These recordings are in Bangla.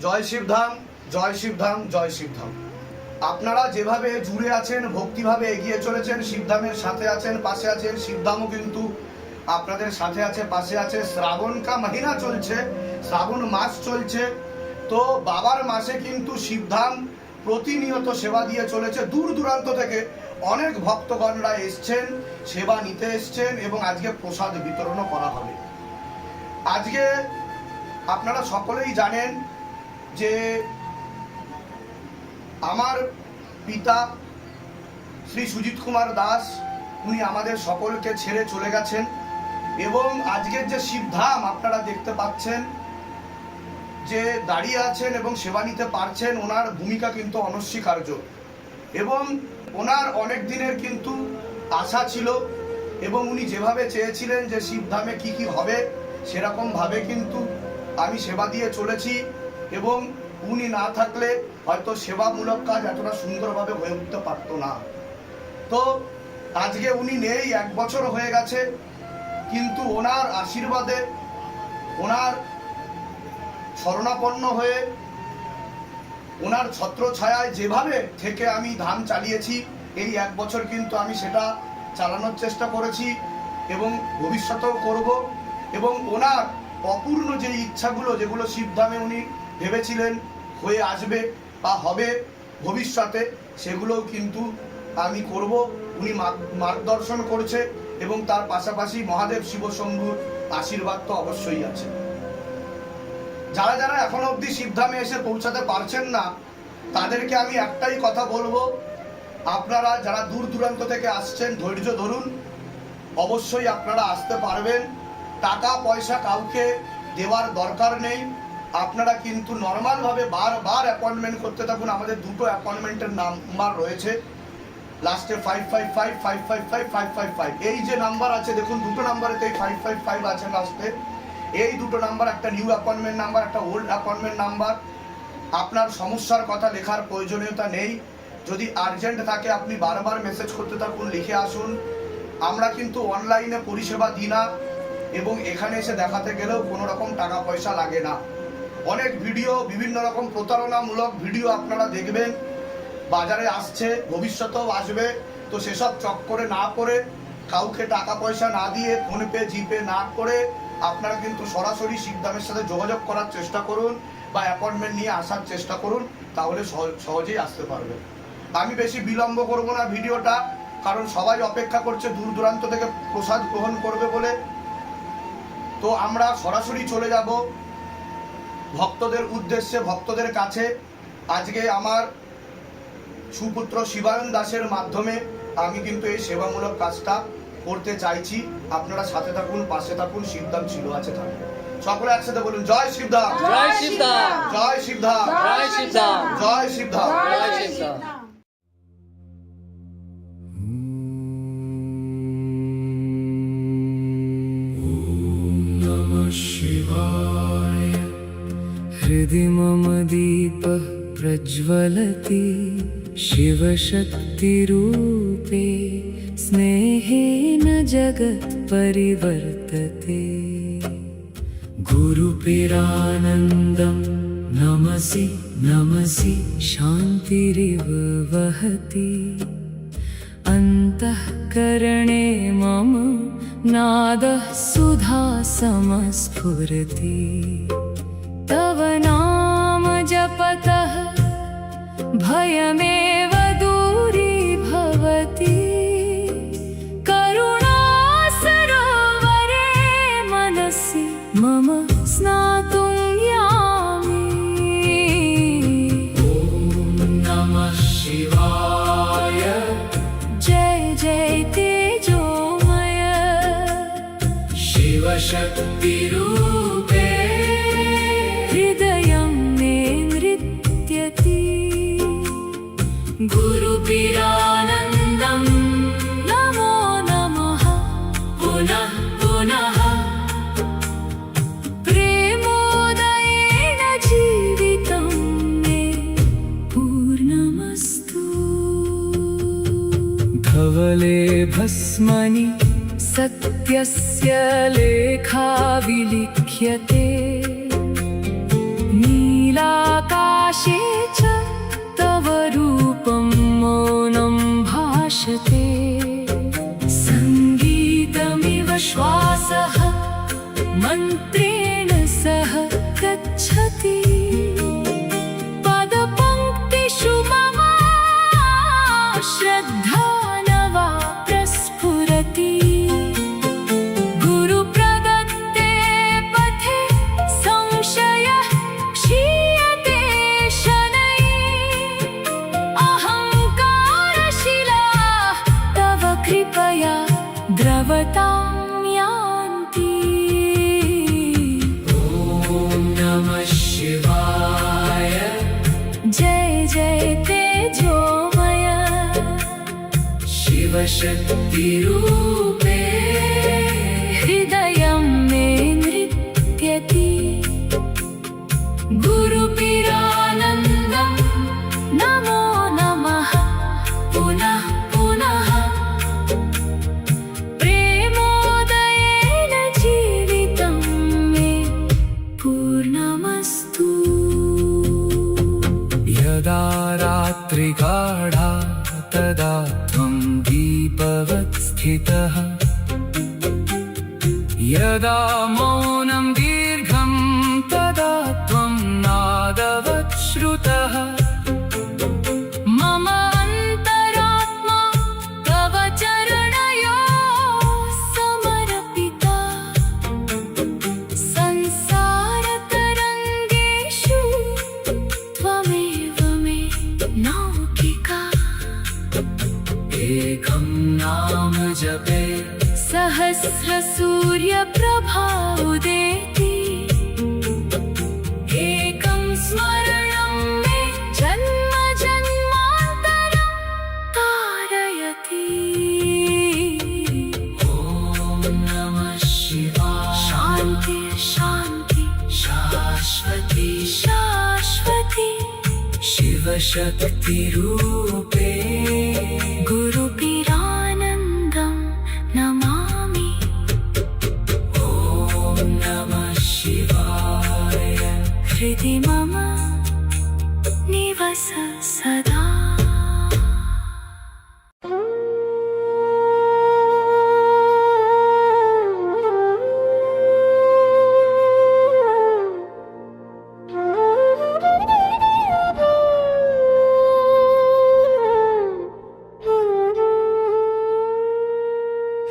জয় শিবধাম, জয় শিবধাম, জয় শিবধাম। আপনারা যেভাবে জুড়ে আছেন, ভক্তিভাবে এগিয়ে চলেছেন, শিবধামের সাথে আছেন, পাশে আছেন, শিবধামও কিন্তু আপনাদের সাথে আছে, পাশে আছে। শ্রাবণ কা মহিনা চলছে, শ্রাবণ মাস চলছে, তো বাবার মাসে কিন্তু শিবধাম প্রতিনিয়ত সেবা দিয়ে চলেছে। দূর দূরান্ত থেকে অনেক ভক্তগণরা এসছেন, সেবা নিতে এসছেন এবং আজকে প্রসাদ বিতরণও করা হবে। আজকে আপনারা সকলেই জানেন যে আমার পিতা শ্রী সুজিত কুমার দাস উনি আমাদের সকলকে ছেড়ে চলে গেছেন এবং আজকের যে শিবধাম আপনারা দেখতে পাচ্ছেন যে দাঁড়িয়ে আছেন এবং সেবা নিতে পারছেন, ওনার ভূমিকা কিন্তু অনস্বীকার্য এবং ওনার অনেক দিনের কিন্তু আশা ছিল এবং উনি যেভাবে চেয়েছিলেন যে শিবধামে কি কি হবে সেরকম ভাবে কিন্তু আমি সেবা দিয়ে চলেছি এবং উনি না থাকলে হয়তো সেবামূলক কাজ এতটা সুন্দরভাবে হয়ে উঠতে পারতো না। তো আজকে উনি নেই, 1 বছর হয়ে গেছে, কিন্তু ওনার আশীর্বাদে, ওনার শরণাপন্ন হয়ে, ওনার ছত্রছায়ায় যেভাবে থেকে আমি ধাম চালিয়েছি, এই 1 বছর কিন্তু আমি সেটা চালানোর চেষ্টা করেছি এবং ভবিষ্যতেও করব। এবং ওনার অপূর্ণ যে ইচ্ছাগুলো, যেগুলো শিবধামে উনি ভেবেছিলেন হয়ে আসবে বা হবে ভবিষ্যতে, সেগুলোও কিন্তু আমি করব। উনি মার্গদর্শন করছে এবং তার পাশাপাশি মহাদেব শিবশম্ভুর আশীর্বাদ তো অবশ্যই আছে। যারা যারা এখনো অবধি শিবধামে এসে পৌঁছাতে পারছেন না, তাদেরকে আমি একটাই কথা বলবো, আপনারা যারা দূর দূরান্ত থেকে আসছেন ধৈর্য ধরুন, অবশ্যই আপনারা আসতে পারবেন। টাকা পয়সা কাউকে দেওয়ার দরকার নেই। আপনারা কিন্তু নর্মালভাবে বারবার অ্যাপয়েন্টমেন্ট করতে থাকুন। আমাদের 2টো অ্যাপয়েন্টমেন্টের নাম্বার রয়েছে, লাস্টে 555 555 555। এই যে নাম্বার আছে দেখুন, 2টো নাম্বারেতেই 555 আছে লাস্টে। এই 2টো নাম্বার, একটা নিউ অ্যাপয়েন্টমেন্ট নাম্বার, একটা ওল্ড অ্যাপয়েন্টমেন্ট নাম্বার। আপনার সমস্যার কথা লেখার প্রয়োজনীয়তা নেই। যদি আর্জেন্ট থাকে আপনি বারবার মেসেজ করতে থাকুন, লিখে আসুন। আমরা কিন্তু অনলাইনে পরিষেবা দিই না এবং এখানে এসে দেখাতে গেলেও কোনো রকম টাকা পয়সা লাগে না। অনেক ভিডিও, বিভিন্ন রকম প্রতারণামূলক ভিডিও আপনারা দেখবেন, বাজারে আসছে, ভবিষ্যতেও আসবে। তো সেসব চক্করে না পড়ে, কাউকে টাকা পয়সা না দিয়ে, ফোনপে জিপে না করে আপনারা কিন্তু সরাসরি শিবধামের সাথে যোগাযোগ করার চেষ্টা করুন বা অ্যাপয়েন্টমেন্ট নিয়ে আসার চেষ্টা করুন, তাহলে সহজেই আসতে পারবেন। আমি বেশি বিলম্ব করব না ভিডিওটা, কারণ সবাই অপেক্ষা করছে দূর দূরান্ত থেকে প্রসাদ গ্রহণ করবে বলে। তো আমরা সরাসরি চলে যাব ভক্তদের উদ্দেশ্যে, ভক্তদের কাছে। আজকে আমার সুপুত্র শিবায়ন দাসের মাধ্যমে আমি কিন্তু এই সেবামূলক কাজটা করতে চাইছি। আপনারা সাথে থাকুন, পাশে থাকুন, শিবধাম ছিল আছে থাকুন। সকলে একসাথে বলুন, জয় শিবধাম, জয় শিবধাম, জয় শিবধাম, জয় শিবধাম, জয় শিবধাম। জয় শিবধাম। शिवाय। हृदि मम दीपः प्रज्वलति शिवशक्तिरूपे, स्नेहेन जगत् परिवर्तते। गुरुपिरानन्दं नमसि नमसि शान्तिरिव वहति। अन्तःकरणे मम नादः सुधा समस्फुरति। तव नाम जपतः भयमेव दूरीभवति। करुणासरोवरे मनसि मम स्नातुं यामि। ॐ नमः शिवाय। जय जय तेजोमय शिवशक्तिरूपे, हृदयं मे नृत्यति। गुरुपिरानन्दं नमो नमः पुनः पुनः। प्रेमोदयेन जीवितं मे पूर्णमस्तु। धवले भस्मनि सत्यस्य लेखा विलिख्यते। नीला आकाशे च तव रूपं मौनं भाषते सङ्गीतमिव श्वासः मन्त्रेण सह गच्छति पदपङ्क्तिषु मम श्रद्धा नवा प्रस्फुरति गुरुप्रदत्ते पथे संशयः क्षीयते शनैः अहङ्कारशिलाः तव कृपया द्रवतां यान्ति ॐ नमः शिवाय जय जय तेजोमय शिवशक्तिरूपे हृदयं मे नृत्यति गुरुपिरानन्दं नमो नमः पुनः पुनः प्रेमोदयेन जीवितं मे पूर्णमस्तु यदा रात्रिगाढा तदा त्वं दीपवत् स्थितः यदा मौनं दीर्घं तदा त्वं नादवत् श्रुतः मम अन्तरात्मा तव चरणयोः समर्पिता संसारतरङ्गेषु त्वमेव मे नौकिका एकं नाम जपे सहस्रसूर्यप्रभा उदेति एकं स्मरणं मे जन्म जन्मान्तरं तारयति ॐ नमः शिवाय शान्ति शान्ति शाश्वती शाश्वती शिवशक्तिरूपे गुरुपिरानन्दं नमामि ॐ नमः शिवाय हृदि मम निवस सदा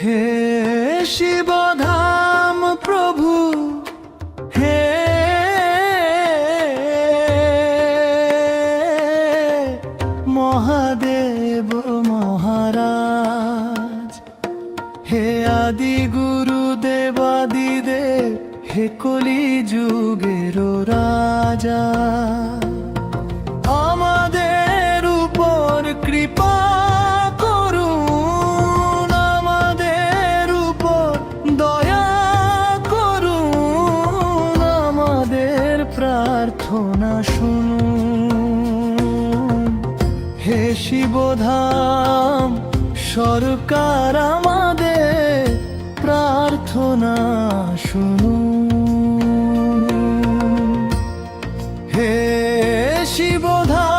हे शिवधाम प्रभु हे महादेव महाराज हे आदि गुरुदेवादिदेव हे कलि যুগেরও রাজা আমাদের উপর কৃপা করুন আমাদের উপর দয়া করুন আমাদের প্রার্থনা শুনুন হে শিবধাম সরকার আমাদের প্রার্থনা শুনুন হে শিবধাম